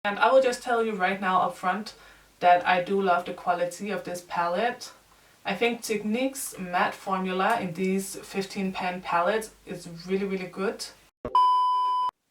And I will just tell you right now up front that I do love the quality of this palette. I think Technic's matte formula in these 15 pan palettes is really good.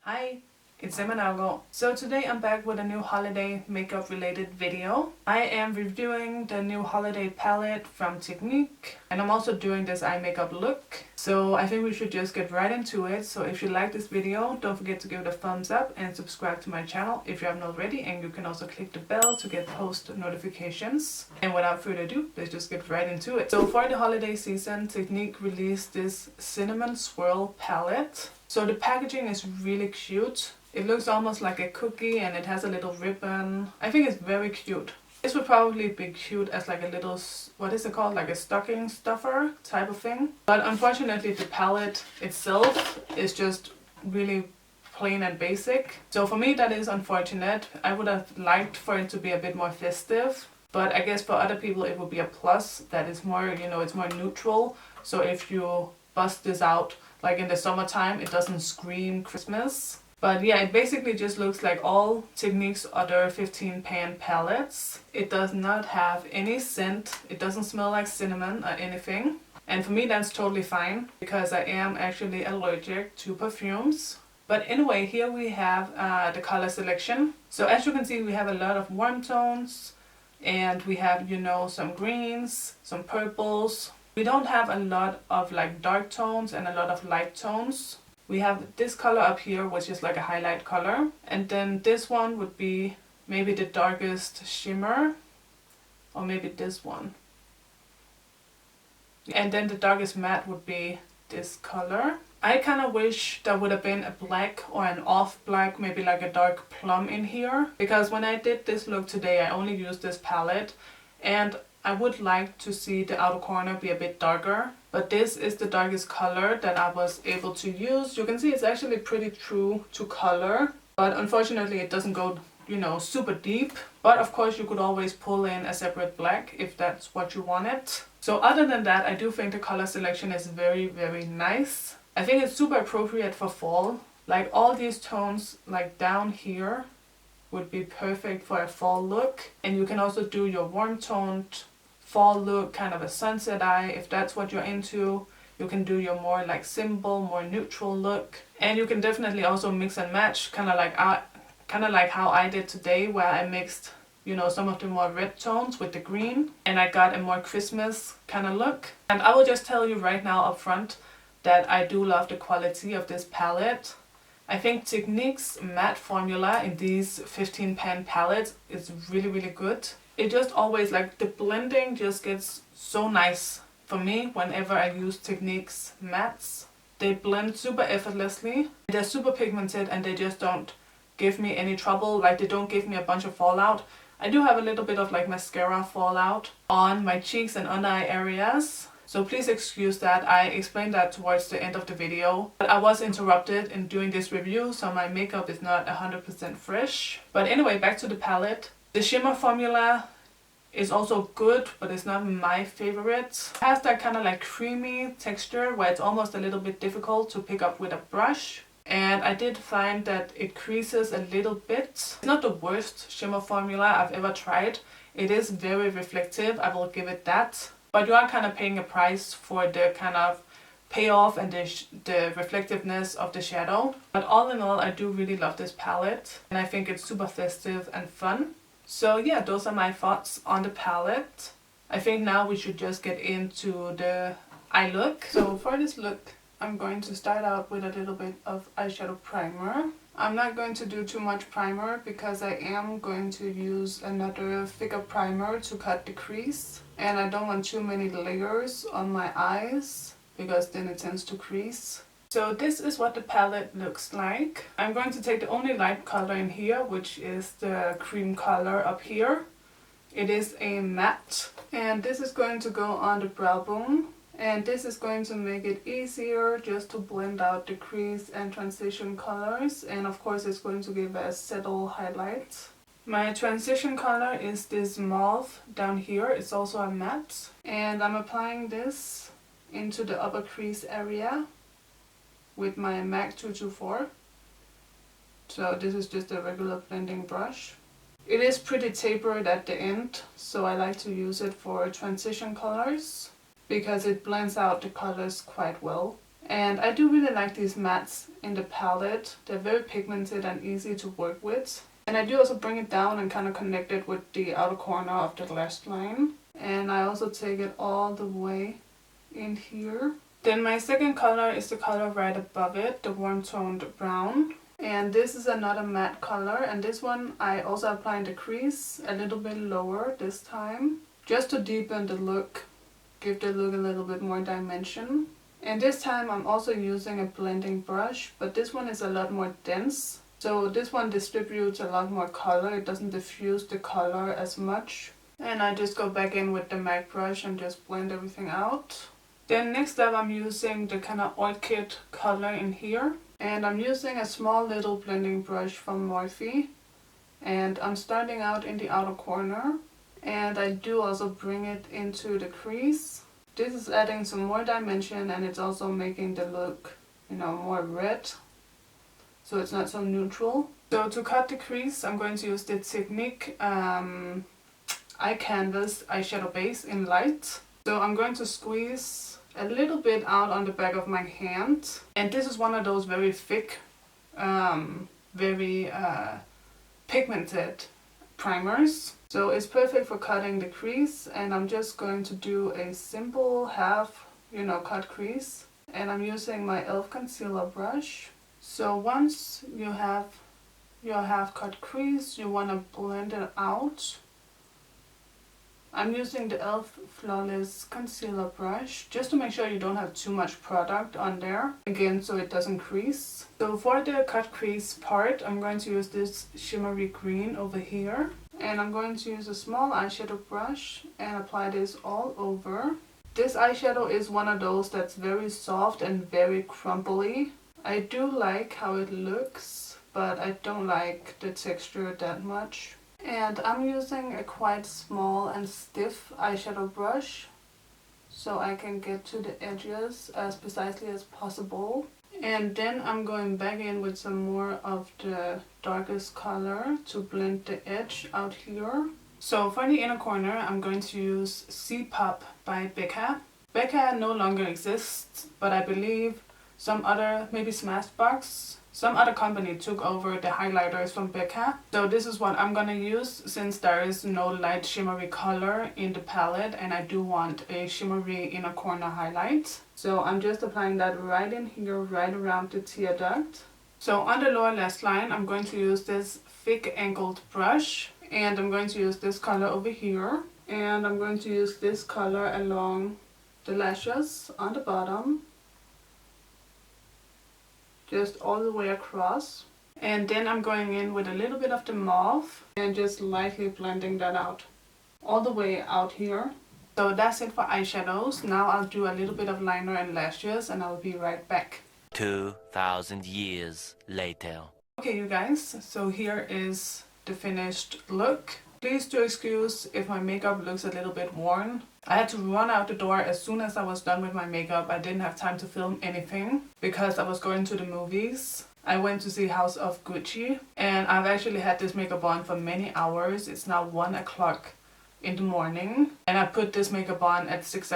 Hi, it's Nørgaard. So today I'm back with a new holiday makeup related video. I am reviewing the new holiday palette from Technic, and I'm also doing this eye makeup look. So I think we should just get right into it. So if you like this video, don't forget to give it a thumbs up and subscribe to my channel if you haven't already, and you can also click the bell to get post notifications. And without further ado, let's just get right into it. So for the holiday season, Technic released this Cinnamon Swirl palette. So the packaging is really cute. It looks almost like a cookie and it has a little ribbon. I think it's very cute. This would probably be cute as like a little, what is it called? Like a stocking stuffer type of thing. But unfortunately the palette itself is just really plain and basic. So for me that is unfortunate. I would have liked for it to be a bit more festive. But I guess for other people it would be a plus that it's more, you know, it's more neutral. So if you bust this out like in the summertime, it doesn't scream Christmas. But yeah, it basically just looks like all Technic's other 15 pan palettes. It does not have any scent. It doesn't smell like cinnamon or anything. And for me that's totally fine because I am actually allergic to perfumes. But anyway, here we have the color selection. So as you can see, we have a lot of warm tones. And we have, you know, some greens, some purples. We don't have a lot of like dark tones and a lot of light tones. We have this color up here, which is like a highlight color. And then this one would be maybe the darkest shimmer. Or maybe this one. And then the darkest matte would be this color. I kind of wish there would have been a black or an off black, maybe like a dark plum in here. Because when I did this look today, I only used this palette. And I would like to see the outer corner be a bit darker. But this is the darkest color that I was able to use. You can see it's actually pretty true to color. But unfortunately it doesn't go, you know, super deep. But of course you could always pull in a separate black if that's what you wanted. So other than that, I do think the color selection is very nice. I think it's super appropriate for fall. Like all these tones like down here would be perfect for a fall look. And you can also do your warm toned fall look, kind of a sunset eye if that's what you're into. You can do your more like simple, more neutral look. And you can definitely also mix and match, kind of like how I did today, where I mixed, you know, some of the more red tones with the green, and I got a more Christmas kind of look. And I will just tell you right now up front that I do love the quality of this palette. I think Technic's matte formula in these 15 pan palettes is really good. It just always, like, the blending just gets so nice for me whenever I use Technic's mattes. They blend super effortlessly. They're super pigmented and they just don't give me any trouble. Like, they don't give me a bunch of fallout. I do have a little bit of like mascara fallout on my cheeks and under eye areas. So please excuse that. I explained that towards the end of the video. But I was interrupted in doing this review, so my makeup is not 100% fresh. But anyway, back to the palette. The shimmer formula is also good, but it's not my favorite. It has that kind of like creamy texture where it's almost a little bit difficult to pick up with a brush. And I did find that it creases a little bit. It's not the worst shimmer formula I've ever tried. It is very reflective, I will give it that. But you are kind of paying a price for the kind of payoff and the reflectiveness of the shadow. But all in all, I do really love this palette. And I think it's super festive and fun. So yeah, those are my thoughts on the palette. I think now we should just get into the eye look. So for this look, I'm going to start out with a little bit of eyeshadow primer. I'm not going to do too much primer because I am going to use another thicker primer to cut the crease. And I don't want too many layers on my eyes because then it tends to crease. So this is what the palette looks like. I'm going to take the only light color in here, which is the cream color up here. It is a matte. And this is going to go on the brow bone. And this is going to make it easier just to blend out the crease and transition colors. And of course it's going to give a subtle highlight. My transition color is this mauve down here. It's also a matte. And I'm applying this into the upper crease area with my MAC 224. So this is just a regular blending brush. It is pretty tapered at the end, so I like to use it for transition colors because it blends out the colors quite well. And I do really like these mattes in the palette. They're very pigmented and easy to work with. And I do also bring it down and kind of connect it with the outer corner of the lash line. And I also take it all the way in here. Then my second color is the color right above it, the warm toned brown. And this is another matte color, and this one I also apply in the crease a little bit lower this time, just to deepen the look, give the look a little bit more dimension. And this time I'm also using a blending brush, but this one is a lot more dense. So this one distributes a lot more color, it doesn't diffuse the color as much. And I just go back in with the MAC brush and just blend everything out. Then next up I'm using the kind of orchid color in here. And I'm using a small little blending brush from Morphe. And I'm starting out in the outer corner. And I do also bring it into the crease. This is adding some more dimension, and it's also making the look, you know, more red. So it's not so neutral. So to cut the crease, I'm going to use the Technic Eye Canvas eyeshadow base in light. So I'm going to squeeze a little bit out on the back of my hand. And this is one of those very thick, very pigmented primers. So it's perfect for cutting the crease, and I'm just going to do a simple half, cut crease. And I'm using my e.l.f. concealer brush. So once you have your half cut crease, you want to blend it out. I'm using the e.l.f. Flawless Concealer Brush just to make sure you don't have too much product on there. Again, so it doesn't crease. So for the cut crease part, I'm going to use this shimmery green over here. And I'm going to use a small eyeshadow brush and apply this all over. This eyeshadow is one of those that's very soft and very crumbly. I do like how it looks, but I don't like the texture that much. And I'm using a quite small and stiff eyeshadow brush so I can get to the edges as precisely as possible. And then I'm going back in with some more of the darkest color to blend the edge out here. So for the inner corner, I'm going to use C-Pop by Becca. Becca no longer exists, but I believe some other, maybe Smashbox, some other company took over the highlighters from Becca. So this is what I'm gonna use since there is no light shimmery color in the palette and I do want a shimmery inner corner highlight. So I'm just applying that right in here, right around the tear duct. So on the lower lash line, I'm going to use this thick angled brush and I'm going to use this color over here. And I'm going to use this color along the lashes on the bottom. Just all the way across. And then I'm going in with a little bit of the mauve and just lightly blending that out all the way out here. So that's it for eyeshadows. Now I'll do a little bit of liner and lashes and I'll be right back. 2,000 years later. Okay, you guys, so here is the finished look. Please do excuse if my makeup looks a little bit worn. I had to run out the door as soon as I was done with my makeup. I didn't have time to film anything because I was going to the movies. I went to see House of Gucci and I've actually had this makeup on for many hours. It's now 1 o'clock in the morning and I put this makeup on at 6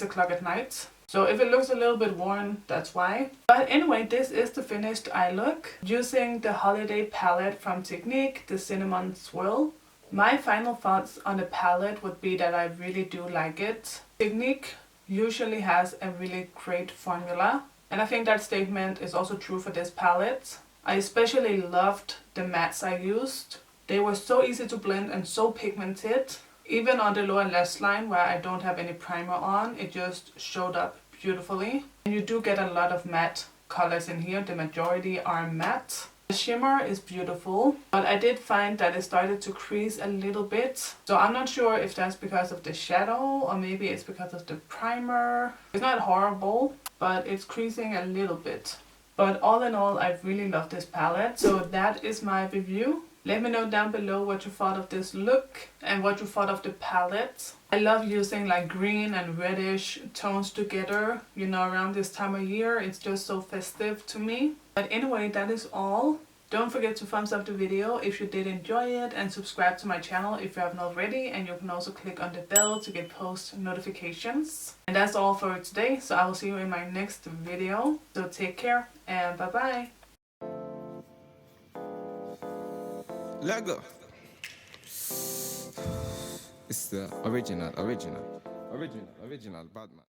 o'clock at night. So if it looks a little bit worn, that's why. But anyway, this is the finished eye look using the holiday palette from Technic, the Cinnamon Swirl. My final thoughts on the palette would be that I really do like it. Technic usually has a really great formula, and I think that statement is also true for this palette. I especially loved the mattes I used. They were so easy to blend and so pigmented. Even on the lower lash line where I don't have any primer on, it just showed up beautifully. And you do get a lot of matte colors in here. The majority are matte. The shimmer is beautiful, but I did find that it started to crease a little bit. So I'm not sure if that's because of the shadow or maybe it's because of the primer. It's not horrible, but it's creasing a little bit. But all in all, I really love this palette. So that is my review. Let me know down below what you thought of this look and what you thought of the palette. I love using like green and reddish tones together, around this time of year. It's just so festive to me. But anyway, that is all. Don't forget to thumbs up the video if you did enjoy it, and subscribe to my channel if you haven't already, and you can also click on the bell to get post notifications. And that's all for today, so I will see you in my next video. So take care and bye bye. Lego. It's the original Batman.